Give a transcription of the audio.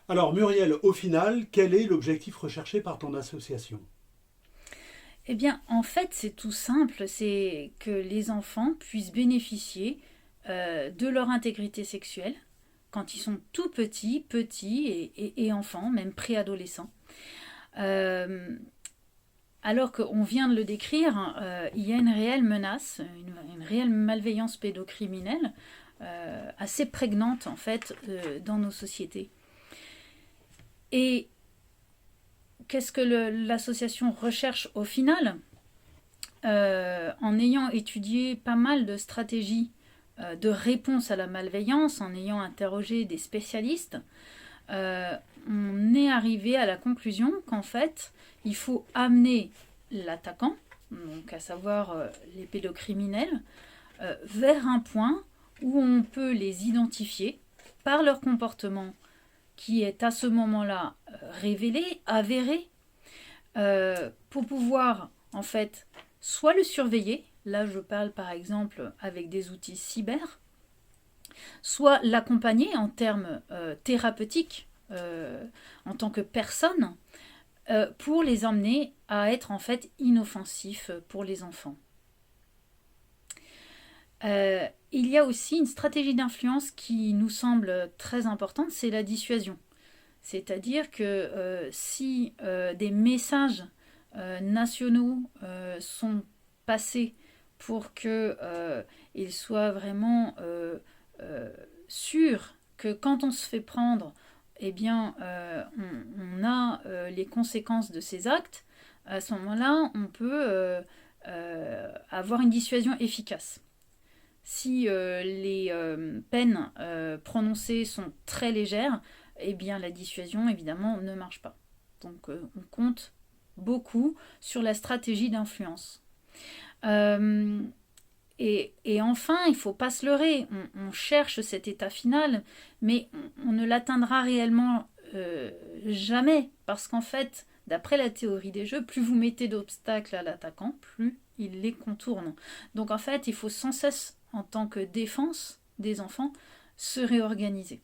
Alors Muriel, au final, quel est l'objectif recherché par ton association? Eh bien, en fait, c'est tout simple, c'est que les enfants puissent bénéficier de leur intégrité sexuelle quand ils sont tout petits, petits et enfants, même préadolescents. Euh, Alors qu'on vient de le décrire, il y a une réelle menace, une réelle malveillance pédocriminelle assez prégnante en fait dans nos sociétés. Et qu'est-ce que l'association recherche au final? En ayant étudié pas mal de stratégies de réponse à la malveillance, en ayant interrogé des spécialistes, euh, on est arrivé à la conclusion qu'en fait, il faut amener l'attaquant, donc à savoir les pédocriminels, vers un point où on peut les identifier par leur comportement qui est à ce moment-là révélé, avéré, pour pouvoir en fait soit le surveiller, là je parle par exemple avec des outils cyber, soit l'accompagner en termes thérapeutiques en tant que personne pour les emmener à être en fait inoffensifs pour les enfants. Il y a aussi une stratégie d'influence qui nous semble très importante, c'est la dissuasion. C'est-à-dire que si des messages nationaux sont passés pour qu'ils soient vraiment sûrs que quand on se fait prendre, eh bien, on a les conséquences de ces actes, à ce moment-là, on peut avoir une dissuasion efficace. Si les peines prononcées sont très légères, eh bien la dissuasion évidemment ne marche pas. Donc on compte beaucoup sur la stratégie d'influence. Euh, et enfin, il ne faut pas se leurrer, on cherche cet état final, mais on ne l'atteindra réellement jamais, parce qu'en fait, d'après la théorie des jeux, plus vous mettez d'obstacles à l'attaquant, plus il les contourne. Donc en fait, il faut sans cesse, en tant que défense des enfants, se réorganiser.